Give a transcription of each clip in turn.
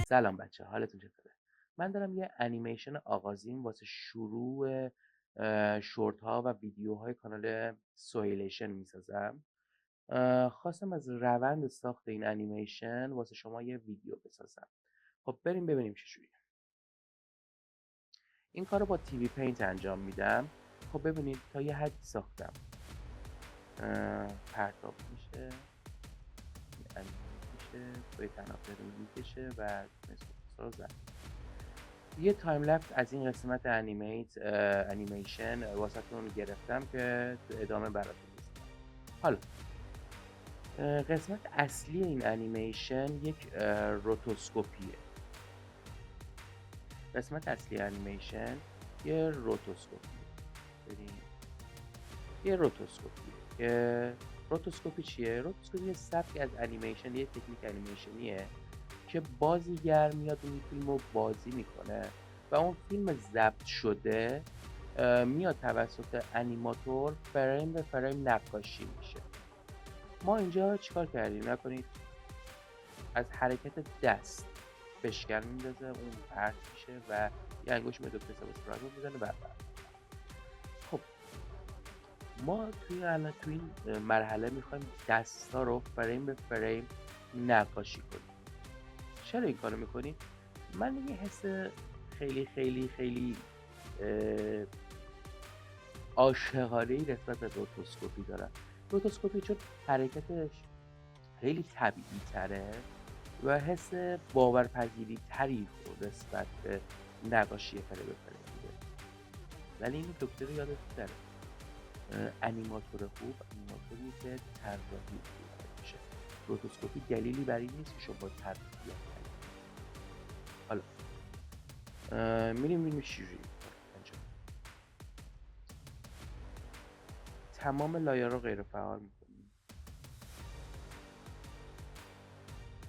سلام بچه، حالتون چطوره؟ من دارم یه انیمیشن آغازین واسه شروع شورت ها و ویدیوهای کانال سویلیشن میسازم. خواستم از روند ساخت این انیمیشن واسه شما یه ویدیو بسازم. خب بریم ببینیم چجوریه. این کار رو با تیوی پینت انجام میدم. خب ببینید تا یه حدی ساختم. پرتاب میشه، میشه، توی تناسب میکشه و مثل زد. یه تایم لپس از این قسمت انیمیشن واسهتون گرفتم که تو ادامه براتون میذارم. حالا قسمت اصلی این انیمیشن یک روتوسکوپیه. قسمت اصلی انیمیشن یه روتوسکوپیه. یه روتوسکوپیه که روتوسکوپی چیه؟ روتوسکوپی یه سبک از انیمیشن، یه تکنیک انیمیشنیه که بازیگر میاد اون فیلم رو بازی میکنه و اون فیلم ضبط شده میاد توسط انیماتور فریم به فریم نقاشی میشه. ما اینجا چیکار کردیم؟ نکنید از حرکت دست بشکن میندازه، اون پرت میشه و یه انگوش میاد دکتر سابسکرایب رو میزنه و خب ما توی این مرحله میخوایم دستا رو فریم به فریم نقاشی کنیم. چرا این کارو میکنیم؟ من یه حس خیلی خیلی خیلی عاشقانه‌ای نسبت به روتوسکوپی دارم. روتوسکوپی چون حرکتش خیلی طبیعی تره و حس باورپذیری تری نسبت به نقاشی فریم به فریم میده. ولی این نکته رو یادت نره، انیماتور خوب انیماتوری که طراحی خوب میشه. روتوسکوپی دلیلی بر این نیست که شما طراحی کنید. حالا میریم چجوری انجام. تمام لایه رو غیر فعال میکنیم.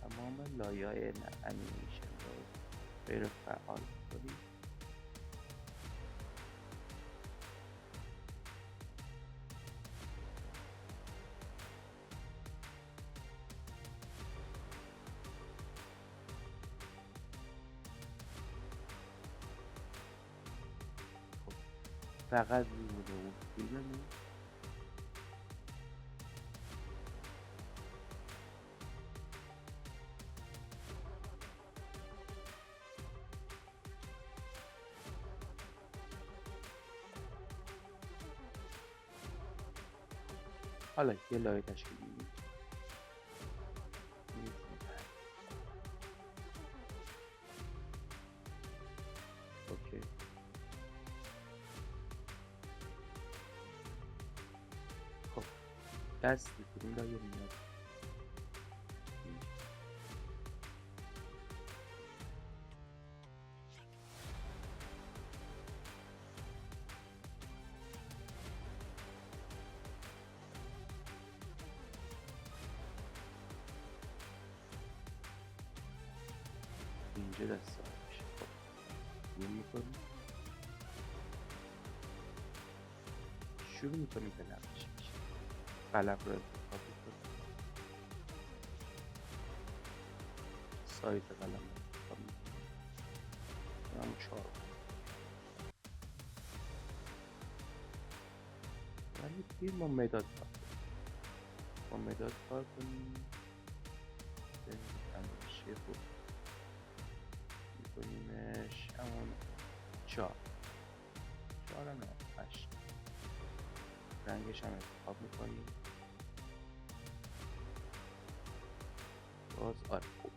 تمام لایه انیمیشن رو غیر فعال میکنیم. فقط میمونه اون فیلممون. حالا یه لایه تشکیل میدیم. اوکی. خب دست کدوم لایه میاد؟ اینجا دست سوال میشه. خب شروع میکنیم. شروع میکنیم به نقاشی میشه. قلم رو انتخاب میکنیم. سایز قلم رو انتخاب میکنیم. همون 4 ولی دیر ما مداد کار کنیم. ما مداد کار کنیم به اندازه خوب میکنیمش همون 4 هم نه 8. رنگش هم انتخاب میکنیم. باز آره خوب.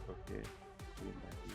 اوکی این بعدی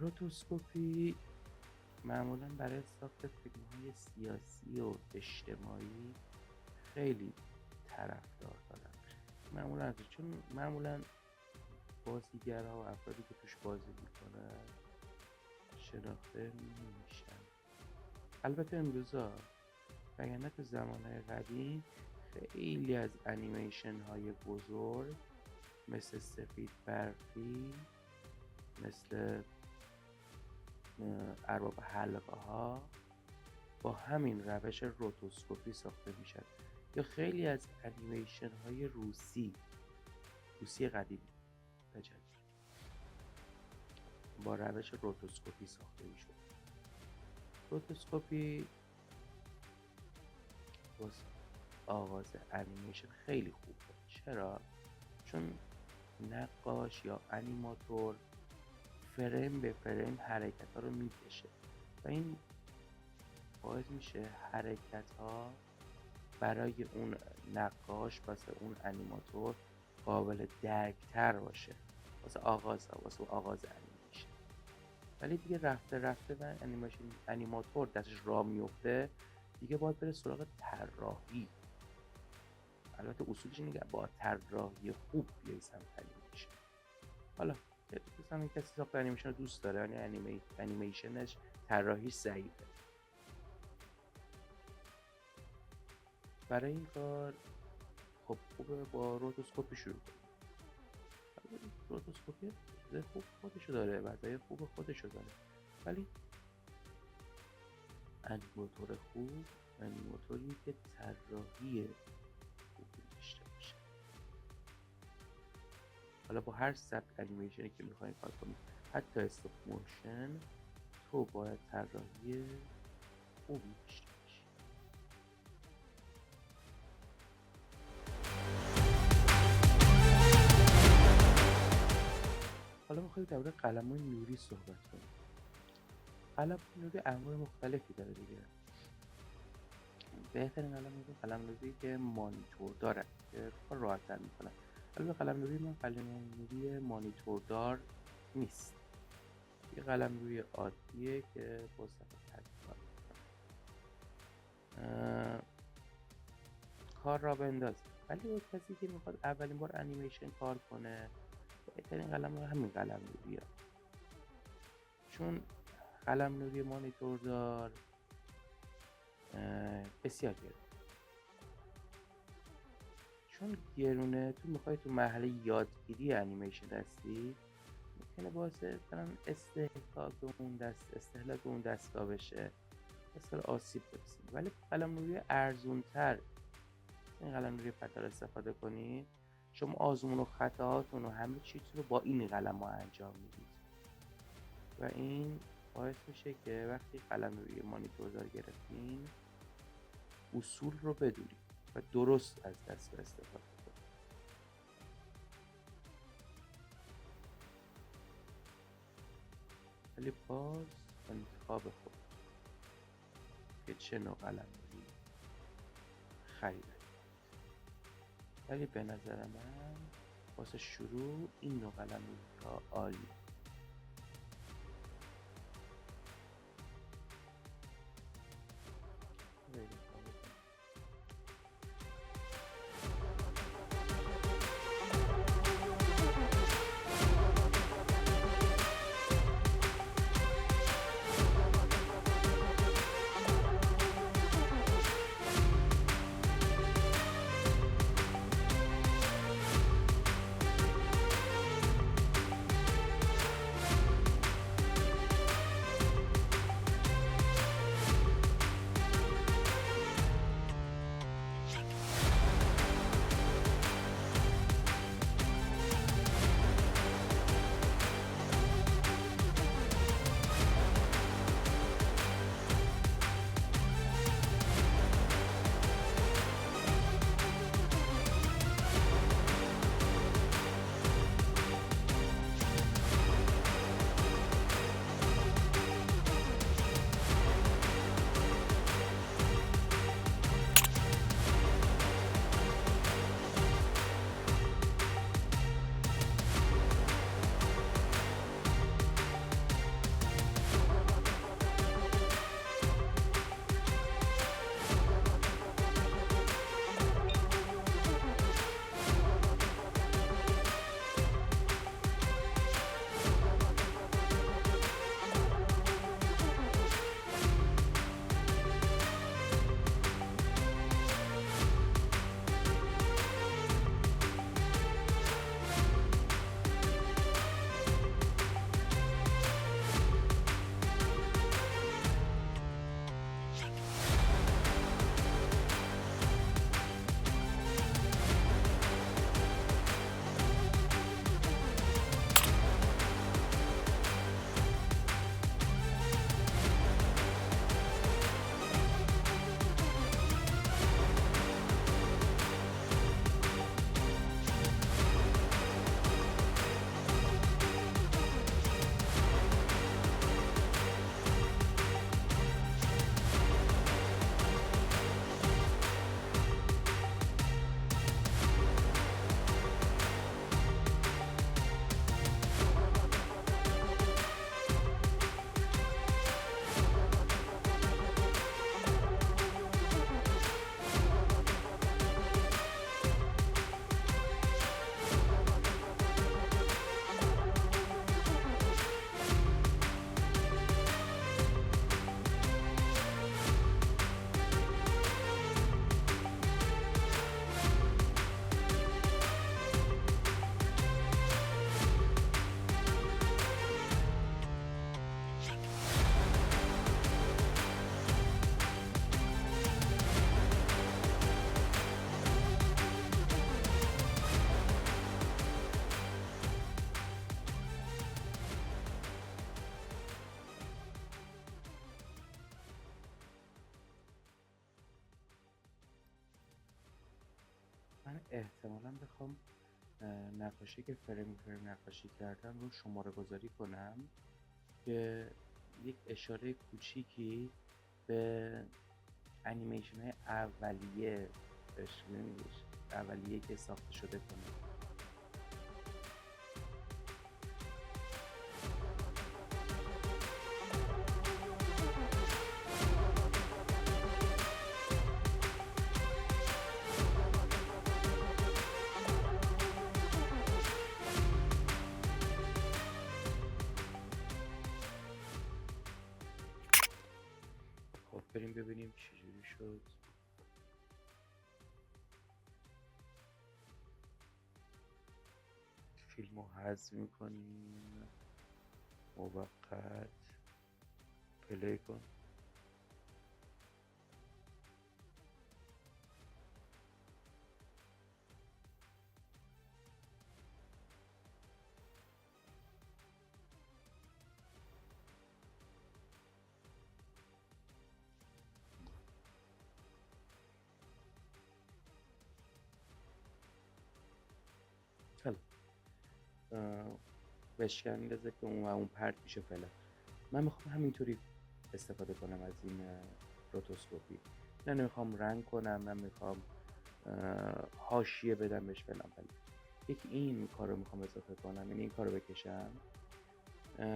روتوسکوپی معمولا برای ساخت فیلم‌های سیاسی و اجتماعی خیلی طرفدار دارن. چون معمولا بازیگرها و افرادی که توش بازی میکنن شناخته نمیشن. البته امروزا وگرنه تو زمانهای قدیم خیلی از انیمیشن های بزرگ مثل سفید برفی، مثل ارباب حلقه ها با همین روش روتوسکوپی ساخته میشن، یا خیلی از انیمیشن های روسی قدیمی و جدید با روش روتوسکوپی ساخته میشد. روتوسکوپی واسه آغاز انیمیشن خیلی خوبه. چرا؟ چون نقاش یا انیماتور فریم به فریم حرکت ها رو میکشه و این باعث میشه حرکت ها برای اون نقاش واسه اون انیماتور قابل درکتر باشه واسه آغاز انیمیشن. ولی دیگه رفته و انیماتور دستش راه میفته، دیگه باید بره سراغ طراحی. البته اصولش اینه که با طراحی خوب بیای سمت انیمیشن. حالا مثلا کسی ساخت انیمیشن رو دوست داره، یعنی انیمیشنش طراحیش ضعیفه، برای این کار خب خوبه با روتوسکوپی شروع کنیم. روتوسکوپی خوب خودشو داره، وضعیت خوب خودشو داره، ولی انیماتور خوب انیماتوری که طراحی خوبی داشته باشه. حالا با هر سبک انیمیشنی که میخواین کار کنید، حتی استاپ موشن، تو باید طراحی خوبی داشته باشی. حالا میخوایم درباره قلم‌های نوری صحبت کنیم. قلم نوری انواع مختلفی داره دیگه. بهترین قلم نوری که مانیتور داره که کار راحت‌تر میکنه. البته قلم نوری مانیتور دار نیست، یه قلم نوری عادیه که با صفحه کار میکنه، کار را بندازه. ولی اون کسی که میخواد اولین بار انیمیشن کار کنه، بهترین قلم همین قلم نوریه، چون قلم نوری مانیتور دار بسیار گرونه. چون گرونه، تو میخوای تو مرحله یادگیری انیمیشن هستی، ممکنه باعث مثلا استهلاک اون دستگاه بشه، مثلا آسیب برسید. ولی قلم نوری ارزونتر، این قلم نوری پتر استفاده کنید، شما آزمون و خطاهاتون و همه چیز رو با این قلم ها انجام میدید و این باعث میشه که وقتی قلم روی مانیتور دار گرفتین، اصول رو بدونید و درست از دستگاه استفاده کنید. ولی باز انتخاب خود که چه نوع قلم روی خریدید. ولی به نظر من واسه شروع این نوع قلم روی عالی. من احتمالا بخوام نقاشی که فریم فریم نقاشی کردم رو شماره گذاری کنم که یک اشاره کوچیکی به انیمیشن های اولیه اولیه که ساخته شده کنم. خب بریم ببینیم چجوری شد. فیلم رو حذف میکنیم، موقت پلی کن. حالا بشکن بذار که اون پرت میشه فعلا. من میخوام همینطوری استفاده کنم از این روتوسکوپی. نه نمیخوام رنگ کنم، نه میخوام حاشیه بدم بهش فلان. یکی این کار رو میخوام اضافه کنم، یعنی این کار رو بکشم،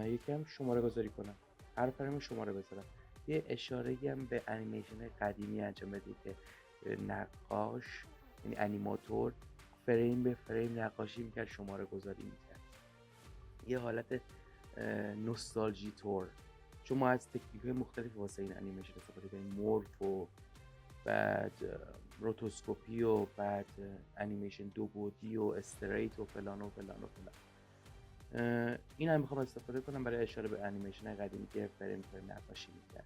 یکی هم شماره گذاری کنم، هر فریم شماره بذارم. یه اشاره هم به انیمیشن قدیمی انجام بدید که نقاش یعنی انیماتور فریم به فریم نقاشی میکرد، شماره گذاری میکرد. یه حالت نوستالژی تور، چون ما از تکنیک‌های مختلفی واسه این انیمیشن استفاده کردیم، مورف و بعد روتوسکوپی و بعد انیمیشن دو بعدی و استریت و فلان و فلان و فلان. این هم میخوام استفاده کنم برای اشاره به انیمیشن قدیمی که فریم فریم نقاشی میکردن.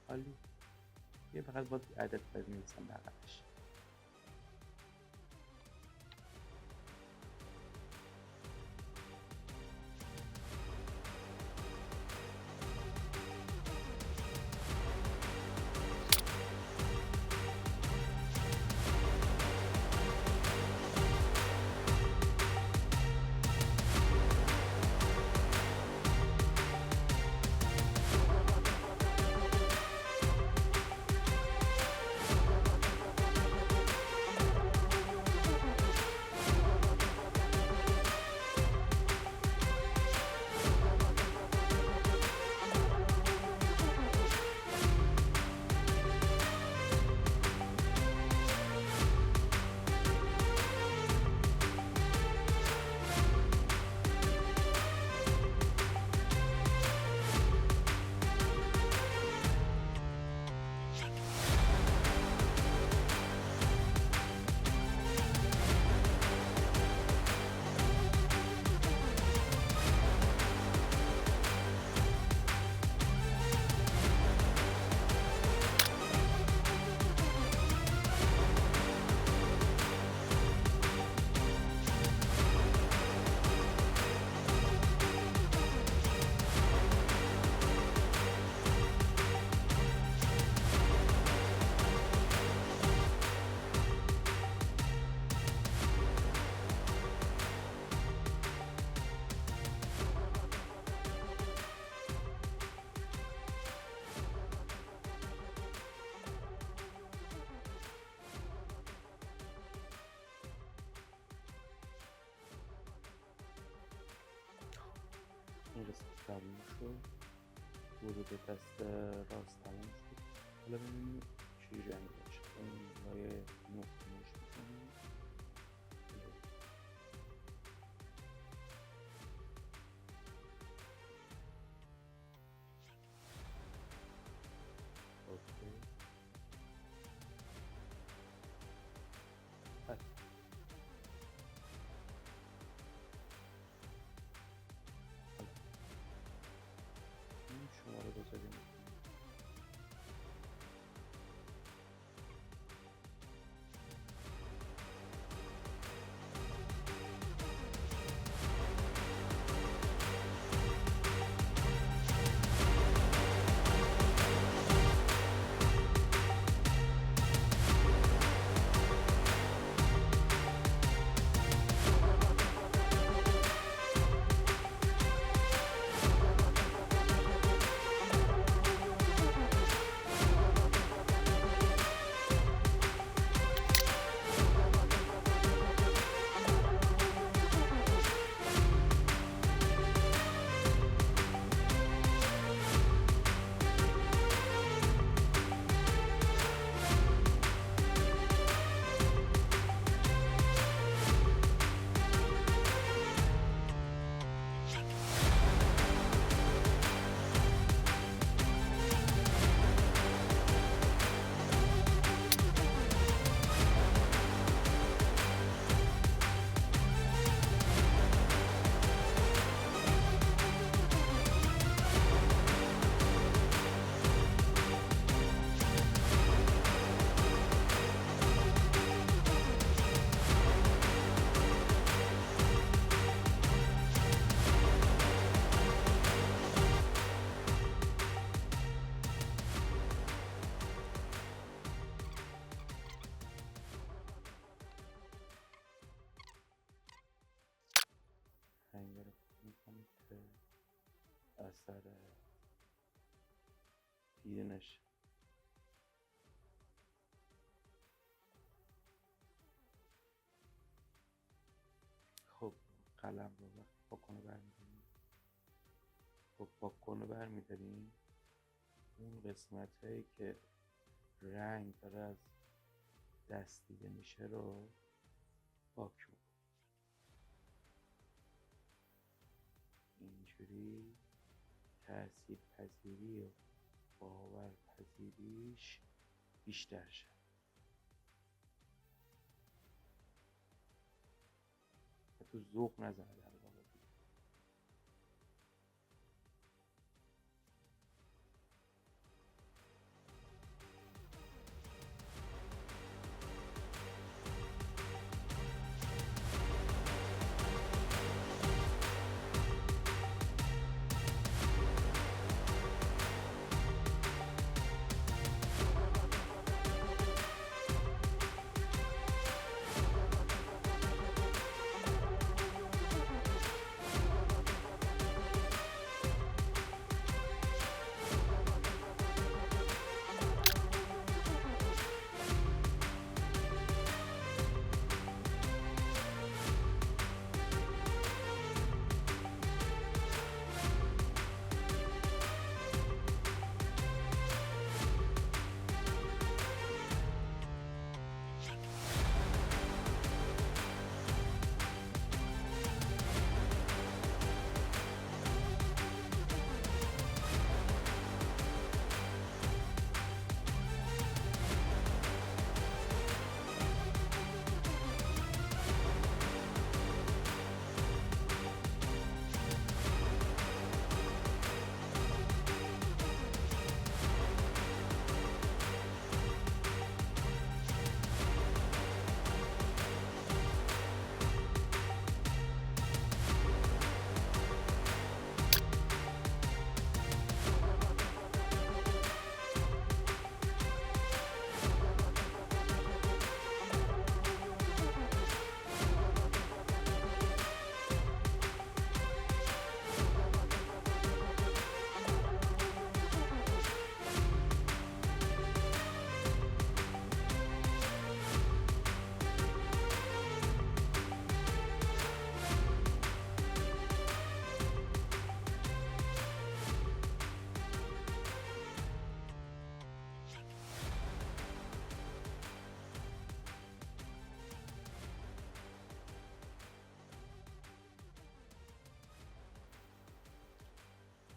حالی یه فقط باید عدد بنویسم بقیش. این قسمت تموم شد، ورود دست راست تموم شد. حالا ببینیم چی رنگ باشه. اون لایه نقطه‌موش میکنیم. اوکی. این شماره گذاری میکنیم. سر دیدنش. خب قلم رو وقت پاکن رو برمیداریم اون قسمت هایی که رنگ داره از دست دیده میشه رو پاک میکنیم. اینجوری تأثیر پذیری و باور پذیریش بیشتر شه. و تو ذوق نزنه در واقع.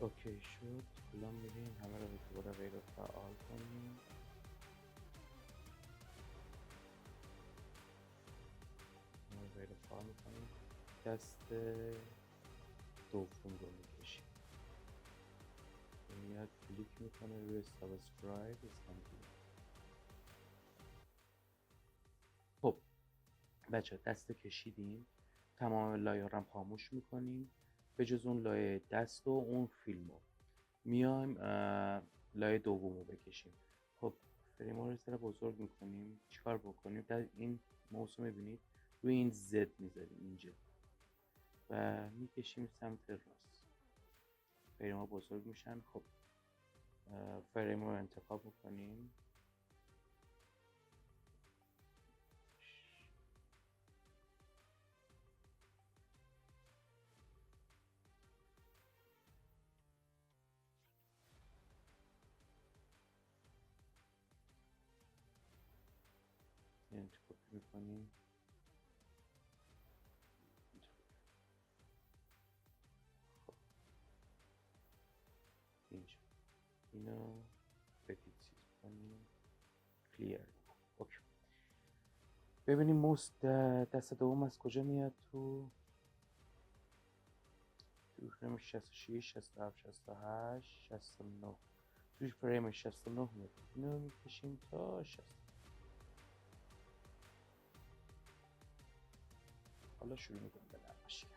اوکی شد. الان میریم همه رو به دوباره غیر فعال کنیم. همه غیر فعال میکنیم. دست دوم رو میکشیم. میاد کلیک میکنه روی سابسکرایب. خب بچه دست کشیدیم. تمام لایه رو خاموش میکنیم به جز اون لایه دست و اون فیلمو. میایم لایه دوم رو بکشیم. خب فریم رو سر بزرگ میکنیم. چیکار بکنیم؟ در این موس رو میبینید روی این زد میذاریم اینجا و میکشیم سمت راست. فریم ها بزرگ میشن. خب فریم رو انتخاب میکنیم. انتخاب میکنیم. خب اینجا اینو بدید کنیم. کلیر. اوکی. ببینیم موس دست دوم از کجا میاد تو فریم 66 67 68 69. توی فریم 69 میاد. اینو میکشیم تا 60. حالا شروع میکنیم به نقاشی کردن.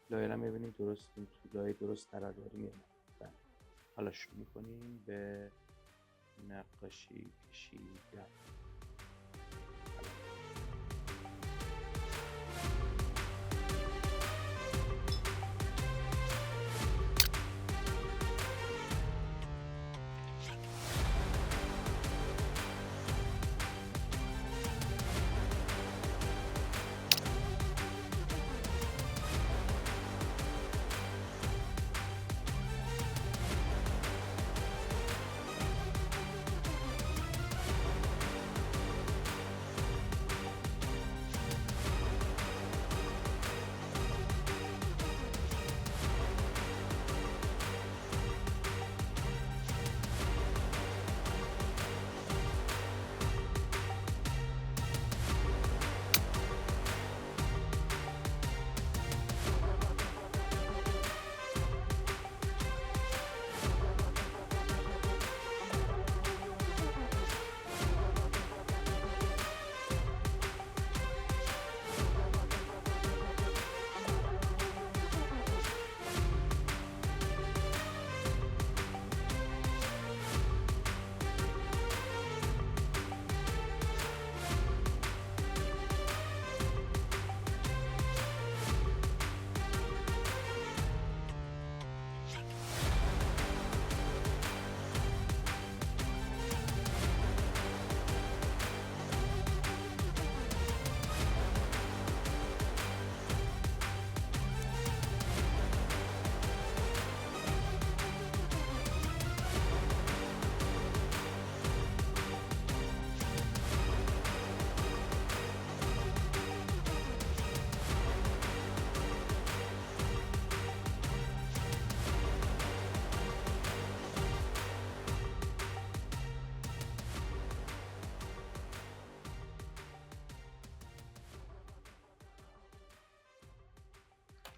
لایه رو میبینیم درست تو لایه درست قرار داریم. حالا شروع میکنیم به نقاشی کشیدن.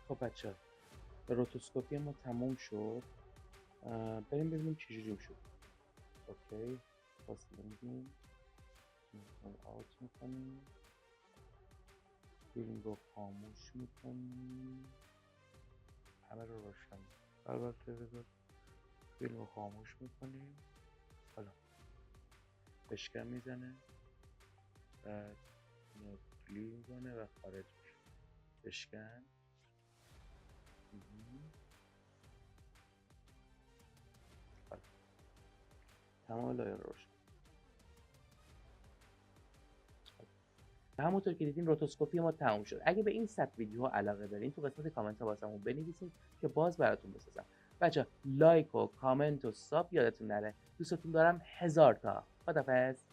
خب بچه روتوسکوپی ما تموم شد. بریم ببینیم چجوری شد. اوکی فاصله میدیم، آوت میکنیم، فیلم رو خاموش میکنیم، همه رو روشن. البته بذار فیلم رو خاموش میکنیم. حالا بشکن میزنه، بعد میاد کلیک میکنه و خارج میشه. بشکن. حالا تمام لایه رو روشن. همونطور که دیدین روتوسکوپی ما تموم شد. اگه به این سبک ویدیوها علاقه دارین تو قسمت کامنت ها واسمون بنویسین که باز براتون بسازم. بچه لایک و کامنت و ساب یادتون نره. دوستتون دارم 1000 تا. خدافظ.